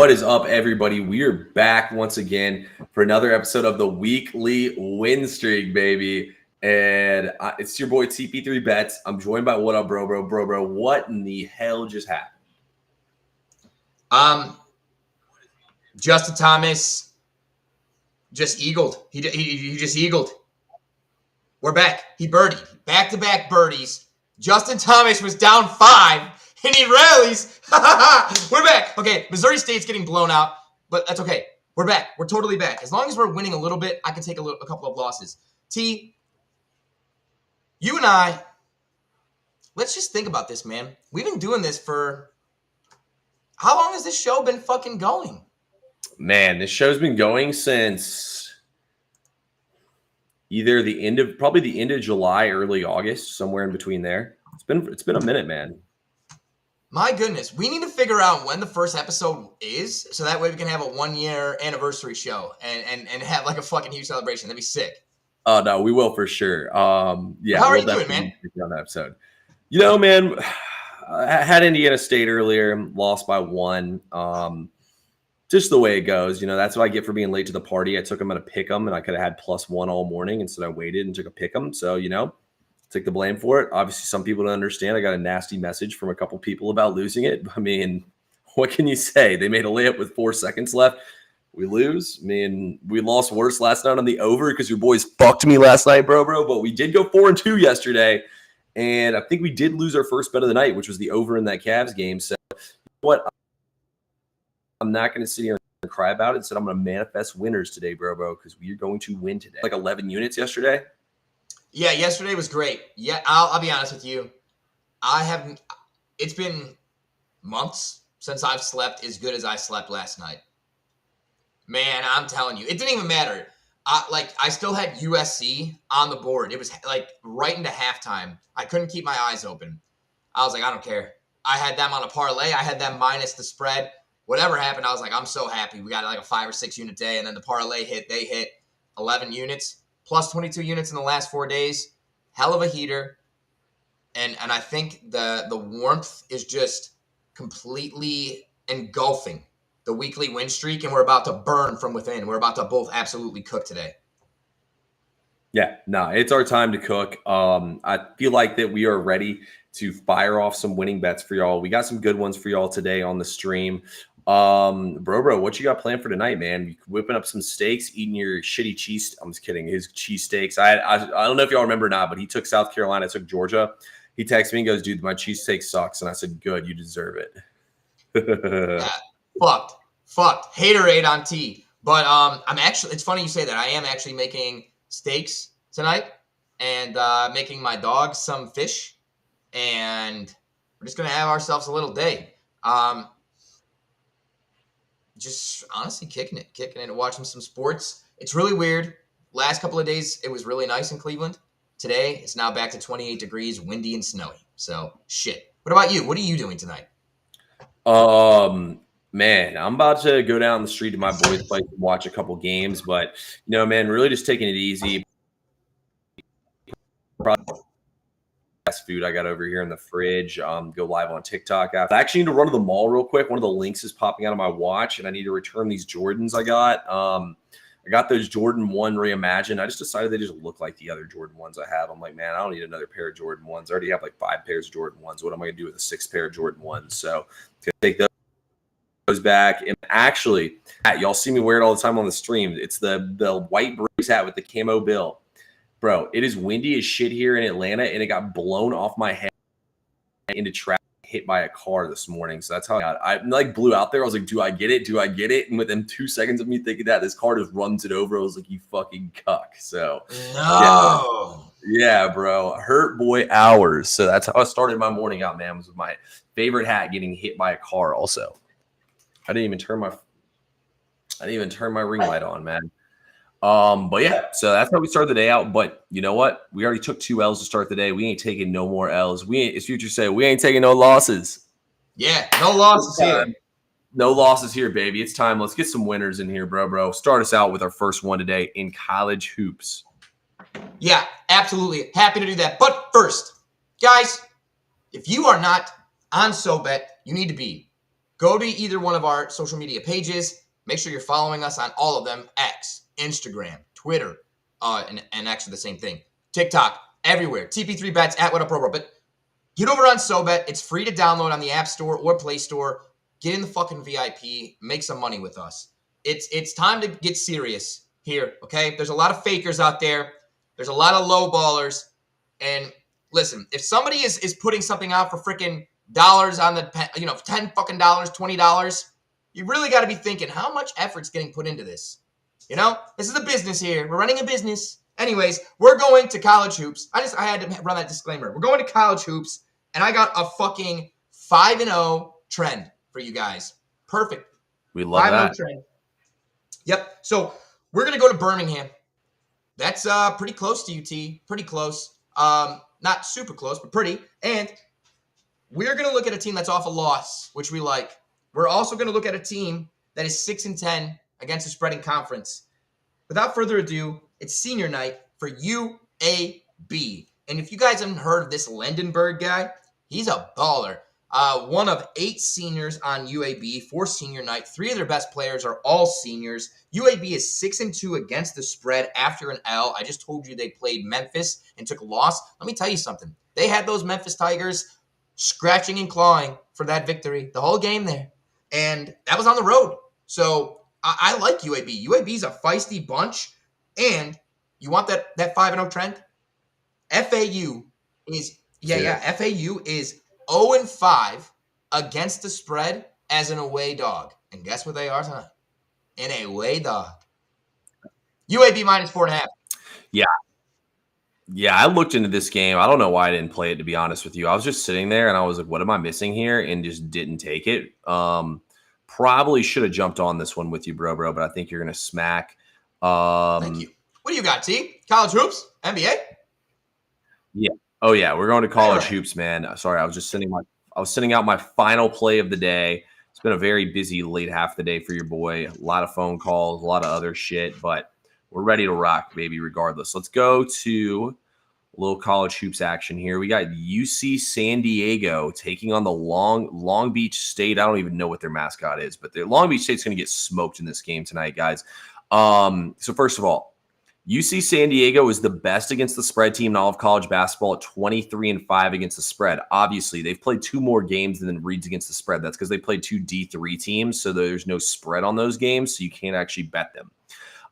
What is up, everybody? We are back once again for another episode of the weekly win streak, baby. And it's your boy TP3 Bets. I'm joined by What Up, bro. What in the hell just happened? Justin Thomas just eagled. He just eagled. We're back. He birdied. Back-to-back birdies. Justin Thomas was down 5. And he rallies. We're back. Okay, Missouri State's getting blown out, but that's okay. We're back. We're totally back. As long as we're winning a little bit, I can take a couple of losses. T, you and I, let's just think about this, man. We've been doing this for, how long has this show been fucking going? Man, this show's been going since either probably the end of July, early August, somewhere in between there. It's been a minute, man. My goodness, we need to figure out when the first episode is, so that way we can have a 1-year anniversary show and have like a fucking huge celebration. That'd be sick. Oh no, we will for sure. Yeah. How are you doing, man? On that episode, you know, man, I had Indiana State earlier, lost by 1. Just the way it goes, you know. That's what I get for being late to the party. I took them at a pick 'em, and I could have had +1 all morning. Instead, I waited and took a pick 'em. So, you know, take the blame for it. Obviously, some people don't understand. I got a nasty message from a couple people about losing it. I mean, what can you say? They made a layup with 4 seconds left. We lose. I mean, we lost worse last night on the over because your boys fucked me last night, bro. But we did go 4-2 yesterday. And I think we did lose our first bet of the night, which was the over in that Cavs game. So, what? I'm not going to sit here and cry about it. Instead, I'm going to manifest winners today, bro, because we are going to win today. Like 11 units yesterday. Yeah, yesterday was great. Yeah, I'll be honest with you. It's been months since I've slept as good as I slept last night. Man, I'm telling you, it didn't even matter. I still had USC on the board. It was like right into halftime. I couldn't keep my eyes open. I was like, I don't care. I had them on a parlay. I had them minus the spread. Whatever happened, I was like, I'm so happy. We got like a 5 or 6 unit day, and then the parlay hit. They hit 11 units. Plus 22 units in the last 4 days. Hell of a heater. And I think the warmth is just completely engulfing the weekly win streak, and we're about to burn from within. We're about to both absolutely cook today. Yeah, no, it's our time to cook. I feel like that we are ready to fire off some winning bets for y'all. We got some good ones for y'all today on the stream. Bro, what you got planned for tonight, man? You whipping up some steaks, eating your shitty cheese. I'm just kidding. His cheese steaks. I don't know if y'all remember or not, but he took South Carolina, took Georgia. He texted me and goes, dude, my cheesesteak sucks. And I said, good, you deserve it. Yeah, fucked. Haterade on T. But it's funny you say that. I am actually making steaks tonight and making my dog some fish. And we're just going to have ourselves a little day. Just honestly kicking it and watching some sports. It's really weird. Last couple of days, it was really nice in Cleveland. Today, it's now back to 28 degrees, windy and snowy. So, shit. What about you? What are you doing tonight? Man, I'm about to go down the street to my boys' place and watch a couple games. But, you know, man, really just taking it easy. Food I got over here in the fridge. Go live on TikTok. I actually need to run to the mall real quick. One of the links is popping out of my watch, and I need to return these Jordans I got. I got those Jordan 1 Reimagined. I just decided they just look like the other Jordan 1s I have. I'm like, man, I don't need another pair of Jordan 1s. I already have like 5 pairs of Jordan 1s. What am I going to do with a 6th pair of Jordan 1s? So I'm going to take those back. And actually, y'all see me wear it all the time on the stream. It's the white Braves hat with the camo bill. Bro, it is windy as shit here in Atlanta, and it got blown off my head into traffic, hit by a car this morning. So that's how I like blew out there. I was like, do I get it? Do I get it? And within 2 seconds of me thinking that, this car just runs it over. I was like, you fucking cuck. So no. Yeah, bro. Hurt boy hours. So that's how I started my morning out, man, was with my favorite hat getting hit by a car also. I didn't even turn my ring light on, man. But yeah, so that's how we started the day out. But you know what? We already took 2 L's to start the day. We ain't taking no more L's. As Future said, we ain't taking no losses. Yeah, no losses here. No losses here, baby. It's time. Let's get some winners in here, bro. Start us out with our first one today in college hoops. Yeah, absolutely. Happy to do that. But first, guys, if you are not on SoBet, you need to be. go to either one of our social media pages. Make sure you're following us on all of them. X, Instagram, Twitter, and X are the same thing. TikTok, everywhere. TP3bets at What Up Bro. But get over on SoBet. It's free to download on the App Store or Play Store. Get in the fucking VIP. Make some money with us. It's time to get serious here, okay? There's a lot of fakers out there. There's a lot of low ballers. And listen, if somebody is putting something out for freaking dollars on the, $10 fucking $20, you really got to be thinking how much effort's getting put into this. This is a business here. We're running a business. Anyways, we're going to college hoops. I had to run that disclaimer. We're going to college hoops, and I got a fucking 5-0 trend for you guys. Perfect. We love 5-0 that. Trend. Yep. So we're going to go to Birmingham. That's pretty close to UT. Pretty close. Not super close, but pretty. And we're going to look at a team that's off a loss, which we like. We're also going to look at a team that is 6-10 against the spread in conference. Without further ado, it's senior night for UAB. And if you guys haven't heard of this Lendenberg guy, he's a baller. One of 8 seniors on UAB for senior night. 3 of their best players are all seniors. UAB is 6-2 against the spread after an L. I just told you they played Memphis and took a loss. Let me tell you something. They had those Memphis Tigers scratching and clawing for that victory the whole game there. And that was on the road. So I like UAB. UAB's a feisty bunch. And you want that 5-0 trend? FAU is, FAU is 0-5 against the spread as an away dog. And guess what they are tonight? An away dog. UAB minus 4.5. Yeah. Yeah, I looked into this game. I don't know why I didn't play it, to be honest with you. I was just sitting there, and I was like, what am I missing here? And just didn't take it. Probably should have jumped on this one with you, bro, but I think you're going to smack. Thank you. What do you got, T? College hoops? NBA? Yeah. Oh, yeah. We're going to college hoops, man. Sorry, I was just sending out my final play of the day. It's been a very busy late half of the day for your boy. A lot of phone calls, a lot of other shit, but we're ready to rock, baby, regardless. Let's go to a little college hoops action here. We got UC San Diego taking on the Long Beach State. I don't even know what their mascot is, but the Long Beach State's going to get smoked in this game tonight, guys. So first of all, UC San Diego is the best against the spread team in all of college basketball at 23-5 against the spread. Obviously, they've played 2 more games than reads against the spread. That's because they played 2 D3 teams, so there's no spread on those games, so you can't actually bet them.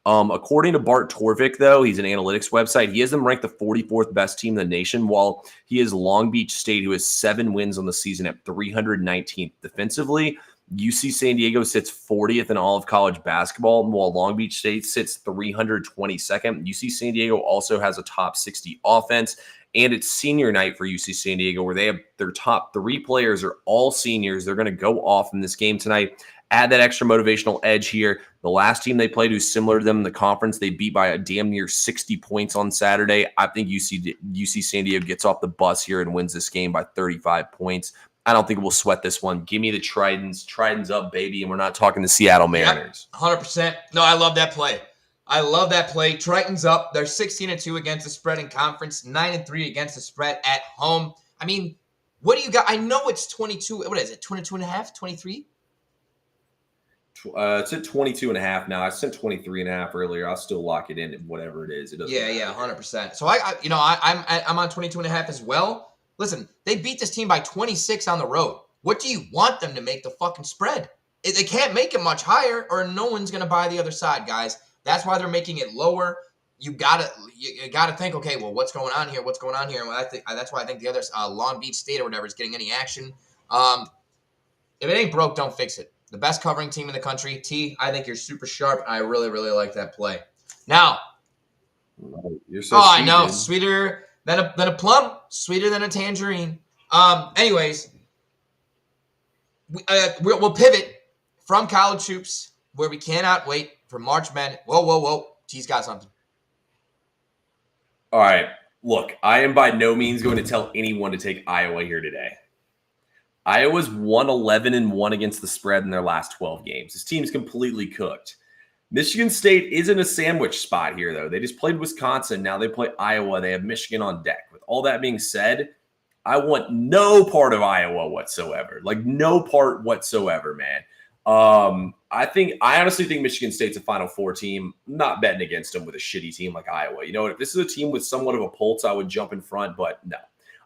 According to Bart Torvik, though, he's an analytics website. He has them ranked the 44th best team in the nation, while he is Long Beach State, who has 7 wins on the season at 319th defensively. UC San Diego sits 40th in all of college basketball, while Long Beach State sits 322nd. UC San Diego also has a top 60 offense, and it's senior night for UC San Diego, where they have their top 3 players are all seniors. They're going to go off in this game tonight. Add that extra motivational edge here. The last team they played who's similar to them in the conference, they beat by a damn near 60 points on Saturday. I think UC San Diego gets off the bus here and wins this game by 35 points. I don't think we'll sweat this one. Give me the Tridents. Tridents up, baby, and we're not talking the Seattle Mariners. Yep, 100%. No, I love that play. Tritons up. They're 16-2 against the spread in conference, 9-3 against the spread at home. I mean, what do you got? I know it's 22. What is it, 22.5, 23? It's at 22.5 now. I sent 23.5 earlier. I'll still lock it in at whatever it is. It doesn't matter. 100%. So I'm on 22.5 as well. Listen, they beat this team by 26 on the road. What do you want them to make the fucking spread? They can't make it much higher, or no one's gonna buy the other side, guys. That's why they're making it lower. You gotta think, okay, well, what's going on here? What's going on here? And that's why I think the other Long Beach State or whatever is getting any action. If it ain't broke, don't fix it. The best covering team in the country. T, I think you're super sharp. I really, really like that play. Now, you're so sweet, I know, dude. Sweeter than a plum, sweeter than a tangerine. Anyways, we'll pivot from college hoops, where we cannot wait for March Madness. Whoa. T's got something. All right. Look, I am by no means going to tell anyone to take Iowa here today. Iowa's 1-11-1 against the spread in their last 12 games. This team's completely cooked. Michigan State isn't a sandwich spot here, though. They just played Wisconsin. Now they play Iowa. They have Michigan on deck. With all that being said, I want no part of Iowa whatsoever. Like no part whatsoever, man. I honestly think Michigan State's a Final Four team. I'm not betting against them with a shitty team like Iowa. You know, if this is a team with somewhat of a pulse, I would jump in front, but no.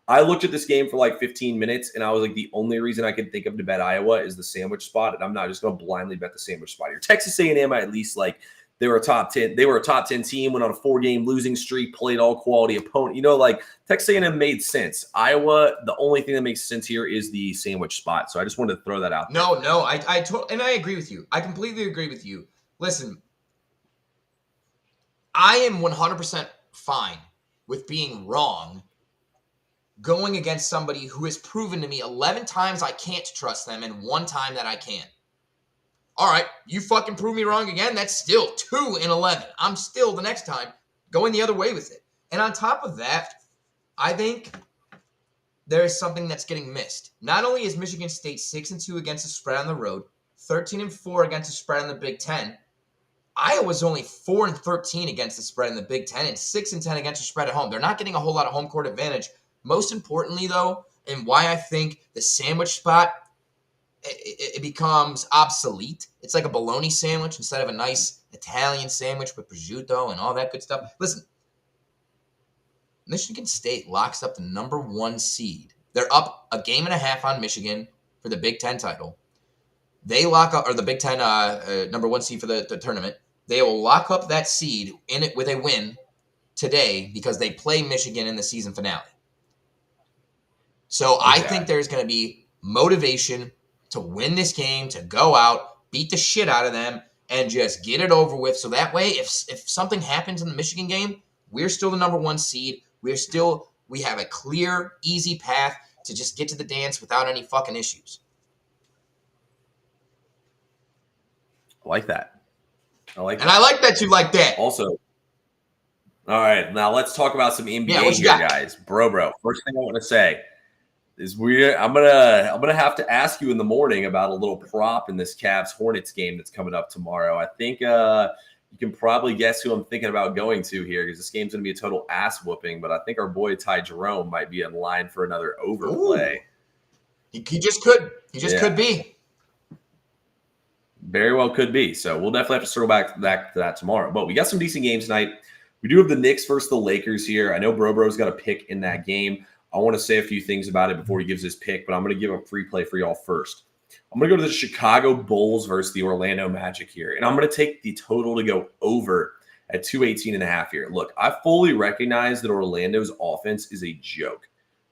I looked at this game for like 15 minutes, and I was like, the only reason I could think of to bet Iowa is the sandwich spot, and I'm not just going to blindly bet the sandwich spot here. Texas A&M, at least like they were a top 10. They were a top 10 team, went on a 4-game losing streak, played all quality opponent. You know, like Texas A&M made sense. Iowa, the only thing that makes sense here is the sandwich spot. So I just wanted to throw that out there. No, and I agree with you. I completely agree with you. Listen, I am 100% fine with being wrong going against somebody who has proven to me 11 times I can't trust them and 1 time that I can. All right, you fucking prove me wrong again. That's still 2 in 11. I'm still the next time going the other way with it. And on top of that, I think there is something that's getting missed. Not only is Michigan State 6-2 against the spread on the road, 13-4 against the spread in the Big Ten, Iowa's only 4-13 against the spread in the Big Ten and 6-10 against the spread at home. They're not getting a whole lot of home court advantage. Most importantly, though, and why I think the sandwich spot, it becomes obsolete. It's like a bologna sandwich instead of a nice Italian sandwich with prosciutto and all that good stuff. Listen, Michigan State locks up the number 1 seed. They're up a game and a half on Michigan for the Big Ten title. They lock up, or the Big Ten number 1 seed for the tournament. They will lock up that seed in it with a win today because they play Michigan in the season finale. So I think there's going to be motivation to win this game, to go out, beat the shit out of them, and just get it over with. So that way, if something happens in the Michigan game, we're still the number 1 seed. We have a clear, easy path to just get to the dance without any fucking issues. I like that. And I like that you like that. Also, all right, now let's talk about some NBA here, guys. Bro. First thing I want to say is I'm gonna have to ask you in the morning about a little prop in this Cavs Hornets game that's coming up tomorrow. I think you can probably guess who I'm thinking about going to here because this game's gonna be a total ass whooping. But I think our boy Ty Jerome might be in line for another overplay. He just could. He just could be. Very well could be. So we'll definitely have to circle back to that tomorrow. But we got some decent games tonight. We do have the Knicks versus the Lakers here. I know Bro's got a pick in that game. I want to say a few things about it before he gives his pick, but I'm going to give a free play for y'all first. I'm going to go to the Chicago Bulls versus the Orlando Magic here, and I'm going to take the total to go over at 218.5 here. Look, I fully recognize that Orlando's offense is a joke.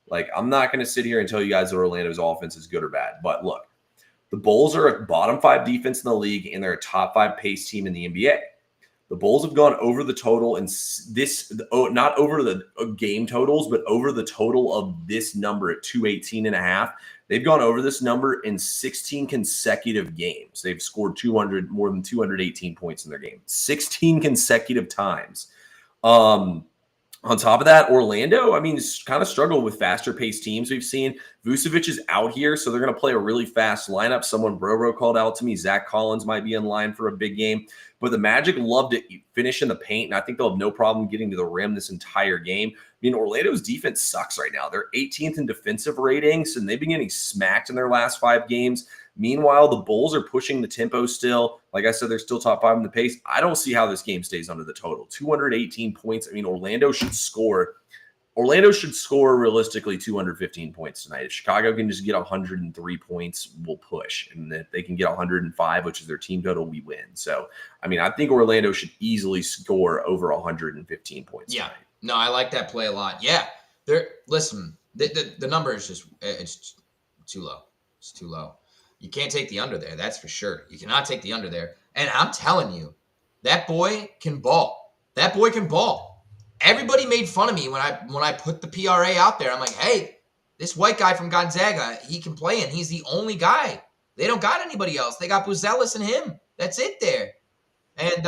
Like, I'm not going to sit here and tell you guys that Orlando's offense is good or bad, but look, the Bulls are a bottom 5 defense in the league, and they're a top 5 pace team in the NBA. The Bulls have gone over the total in this, not over the game totals, but over the total of this number at 218.5. They've gone over this number in 16 consecutive games. They've scored more than 218 points in their game, 16 consecutive times. On top of that, Orlando, I mean, kind of struggled with faster paced teams we've seen. Vucevic is out here, so they're going to play a really fast lineup. Someone Bro called out to me. Zach Collins might be in line for a big game. But the Magic love to finish in the paint, and I think they'll have no problem getting to the rim this entire game. I mean, Orlando's defense sucks right now. They're 18th in defensive ratings, and they've been getting smacked in their last 5 games. Meanwhile, the Bulls are pushing the tempo still. Like I said, they're still top 5 in the pace. I don't see how this game stays under the total. 218 points. I mean, Orlando should score realistically 215 points tonight. If Chicago can just get 103 points, we'll push. And if they can get 105, which is their team total, we win. So, I mean, I think Orlando should easily score over 115 points tonight. No, I like that play a lot. Yeah. Listen, the number is just it's too low. It's too low. You can't take the under there, that's for sure. You cannot take the under there. And I'm telling you, that boy can ball. That boy can ball. Everybody made fun of me when I put the PRA out there. I'm like, hey, this white guy from Gonzaga, he can play, and he's the only guy. They don't got anybody else. They got Buzelis and him. That's it there. And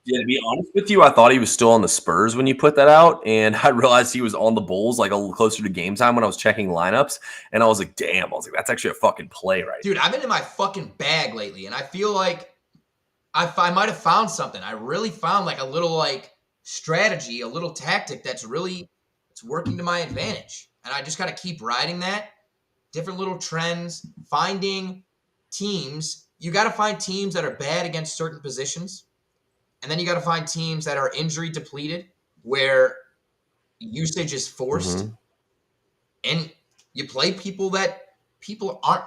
yeah, to be honest with you, I thought he was still on the Spurs when you put that out, and I realized he was on the Bulls like a little closer to game time when I was checking lineups, and I was like, damn, I was like, that's actually a fucking play right Dude, I've been in my fucking bag lately, and I feel like I might have found something. I really found like a little like strategy, a little tactic that's working to my advantage. And I just got to keep riding that. Different little trends, finding teams. You got to find teams that are bad against certain positions. And then you got to find teams that are injury depleted, where usage is forced. Mhm. And you play people that people aren't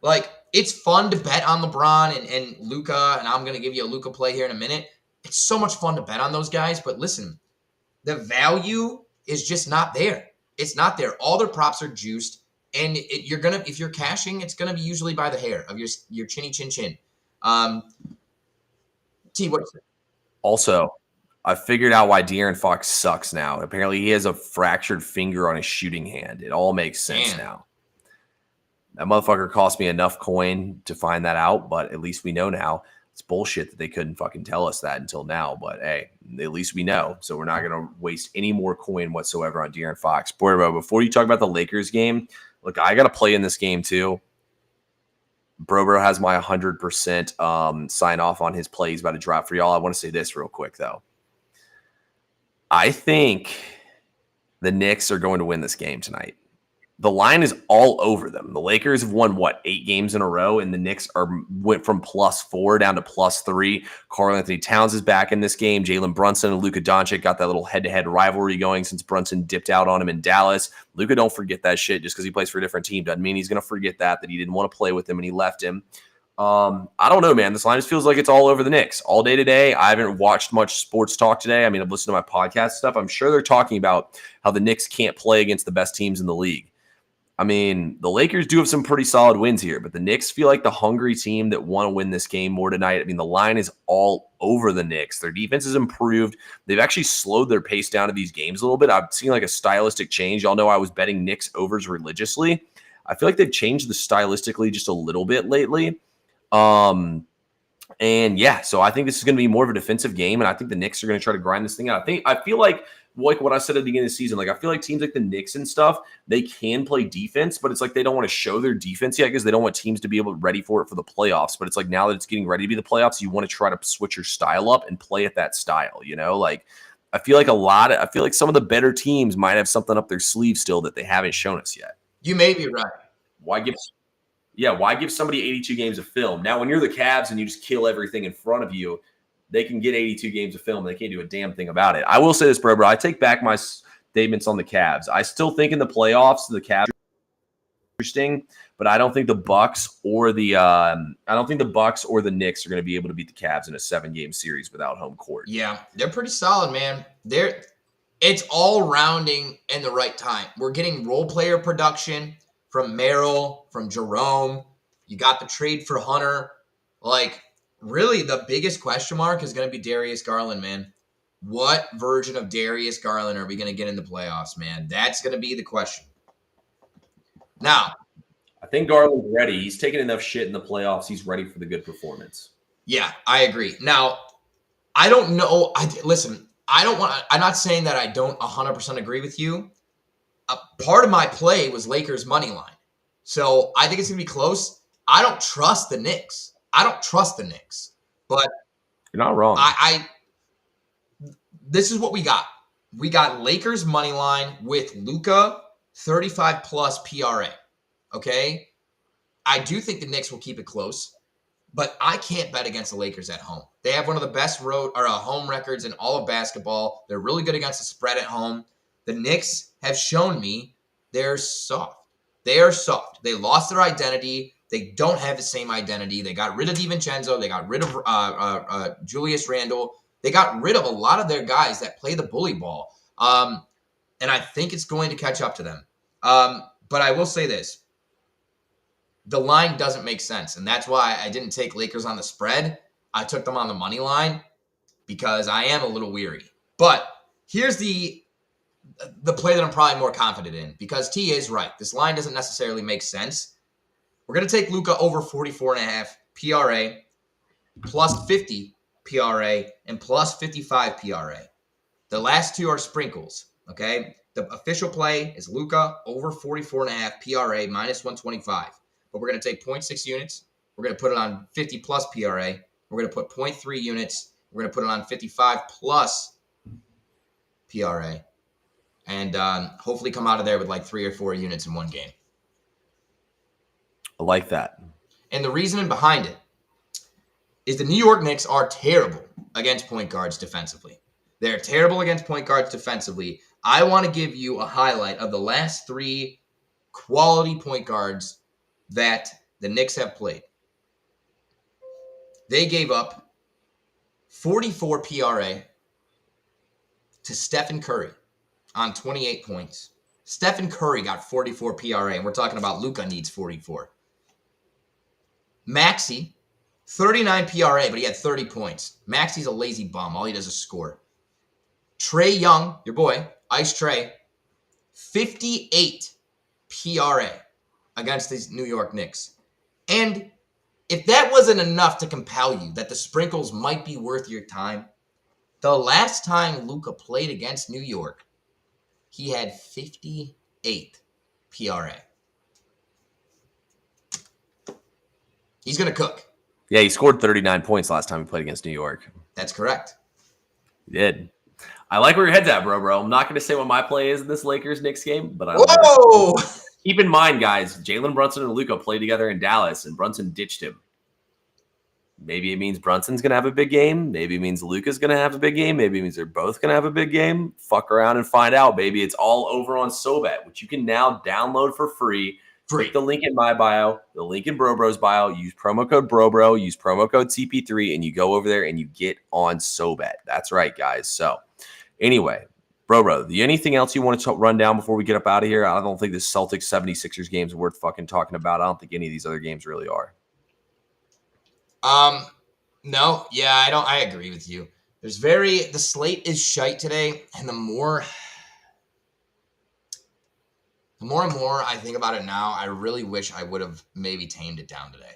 like. It's fun to bet on LeBron and Luka, and I'm going to give you a Luka play here in a minute. It's so much fun to bet on those guys, but listen, the value is just not there. It's not there. All their props are juiced, and if you're cashing, it's gonna be usually by the hair of your chinny chin chin. T, what? Also, I figured out why De'Aaron Fox sucks now. Apparently, he has a fractured finger on his shooting hand. It all makes sense Damn. now. That motherfucker cost me enough coin to find that out, but at least we know now. It's bullshit that they couldn't fucking tell us that until now, but hey, at least we know. So we're not going to waste any more coin whatsoever on De'Aaron Fox. Boy, before you talk about the Lakers game, look, I got to play in this game too. Bro has my 100% sign off on his play. He's about to drop for y'all. I want to say this real quick, though. I think the Knicks are going to win this game tonight. The line is all over them. The Lakers have won, 8 games in a row, and the Knicks went from +4 down to +3. Karl-Anthony Towns is back in this game. Jalen Brunson and Luka Doncic got that little head-to-head rivalry going since Brunson dipped out on him in Dallas. Luka, don't forget that shit. Just because he plays for a different team doesn't mean he's going to forget that he didn't want to play with him and he left him. I don't know, man. This line just feels like it's all over the Knicks all day today. I haven't watched much sports talk today. I mean, I've listened to my podcast stuff. I'm sure they're talking about how the Knicks can't play against the best teams in the league. I mean, the Lakers do have some pretty solid wins here, but the Knicks feel like the hungry team that want to win this game more tonight. I mean, the line is all over the Knicks. Their defense has improved. They've actually slowed their pace down to these games a little bit. I've seen like a stylistic change. Y'all know I was betting Knicks overs religiously. I feel like they've changed the stylistically just a little bit lately. And yeah, so I think this is going to be more of a defensive game, and I think the Knicks are going to try to grind this thing out. I feel like what I said at the beginning of the season, like I feel like teams like the Knicks and stuff, they can play defense, but it's like they don't want to show their defense yet because they don't want teams to be able to ready for it for the playoffs. But it's like now that it's getting ready to be the playoffs, you want to try to switch your style up and play at that style, you know? Like I feel like some of the better teams might have something up their sleeve still that they haven't shown us yet. You may be right. Why give somebody 82 games of film? Now, when you're the Cavs and you just kill everything in front of you, they can get 82 games of film and they can't do a damn thing about it. I will say this, bro. I take back my statements on the Cavs. I still think in the playoffs, the Cavs are interesting, but I don't think the Bucks or the Knicks are going to be able to beat the Cavs in a 7-game series without home court. Yeah, they're pretty solid, man. It's all rounding in the right time. We're getting role player production from Merrill, from Jerome. You got the trade for Hunter. Like, really, the biggest question mark is going to be Darius Garland, man. What version of Darius Garland are we going to get in the playoffs, man? That's going to be the question. Now, I think Garland's ready. He's taken enough shit in the playoffs. He's ready for the good performance. Yeah, I agree. Now, I don't know. I'm not saying that I don't 100% agree with you. Part of my play was Lakers money line. So I think it's going to be close. I don't trust the Knicks. But you're not wrong. This is what we got. We got Lakers money line with Luka 35 plus PRA. Okay. I do think the Knicks will keep it close, but I can't bet against the Lakers at home. They have one of the best home records in all of basketball. They're really good against the spread at home. The Knicks have shown me they're soft. They are soft. They lost their identity. They don't have the same identity. They got rid of DiVincenzo. They got rid of Julius Randle. They got rid of a lot of their guys that play the bully ball. And I think it's going to catch up to them. But I will say this. The line doesn't make sense. And that's why I didn't take Lakers on the spread. I took them on the money line because I am a little weary. But here's the play that I'm probably more confident in, because T is right. This line doesn't necessarily make sense. We're going to take Luka over 44.5 PRA, plus 50 PRA, and plus 55 PRA. The last two are sprinkles, okay? The official play is Luka over 44.5 PRA, minus 125. But we're going to take 0.6 units. We're going to put it on 50 plus PRA. We're going to put 0.3 units. We're going to put it on 55 plus PRA. and hopefully come out of there with like 3 or 4 units in one game. I like that. And the reasoning behind it is the New York Knicks are terrible against point guards defensively. They're terrible against point guards defensively. I want to give you a highlight of the last 3 quality point guards that the Knicks have played. They gave up 44 PRA to Stephen Curry on 28 points. Stephen Curry got 44 PRA, and we're talking about Luka needs 44. Maxey, 39 PRA, but he had 30 points. Maxey's a lazy bum. All he does is score. Trae Young, your boy, Ice Trae, 58 PRA against these New York Knicks. And if that wasn't enough to compel you that the sprinkles might be worth your time, the last time Luka played against New York, he had 58 PRA. He's going to cook. Yeah, he scored 39 points last time he played against New York. That's correct. He did. I like where your head's at, bro. I'm not going to say what my play is in this Lakers-Knicks game, but Whoa! Keep in mind, guys, Jalen Brunson and Luka played together in Dallas, and Brunson ditched him. Maybe it means Brunson's going to have a big game. Maybe it means Luka's going to have a big game. Maybe it means they're both going to have a big game. Fuck around and find out, baby. It's all over on SoBet, which you can now download for free. Click the link in my bio, the link in BroBro's bio. Use promo code BroBro, use promo code CP3, and you go over there and you get on SoBet. That's right, guys. So anyway, BroBro, anything else you want to run down before we get up out of here? I don't think this Celtics 76ers game is worth fucking talking about. I don't think any of these other games really are. No, yeah, I agree with you. The slate is shite today, and the more and more I think about it now, I really wish I would have maybe tamed it down today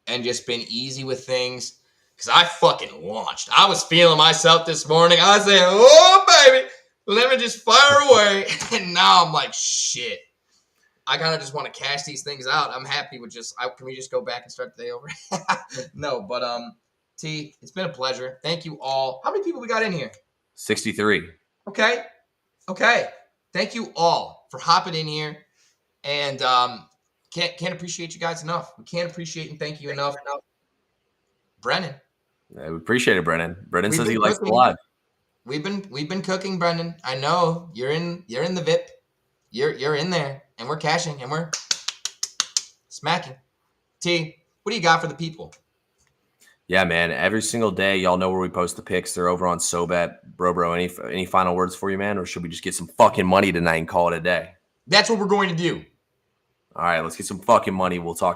and just been easy with things, because I fucking launched. I was feeling myself this morning. I was saying, oh, baby, let me just fire away. And now I'm like, shit. I kind of just want to cash these things out. I'm happy with can we just go back and start the day over? No, but T, it's been a pleasure. Thank you all. How many people we got in here? 63. Okay. Thank you all for hopping in here, and can't appreciate you guys enough. We can't appreciate and thank you enough. Brennan. Yeah, we appreciate it, Brennan. Brennan says he likes it a cooking. lot. We've been cooking, Brendan. I know you're in the VIP. You're in there, and we're cashing, and we're smacking. T, what do you got for the people? Yeah, man. Every single day, y'all know where we post the picks. They're over on SoBet. BroBro, any final words for you, man? Or should we just get some fucking money tonight and call it a day? That's what we're going to do. All right, let's get some fucking money. We'll talk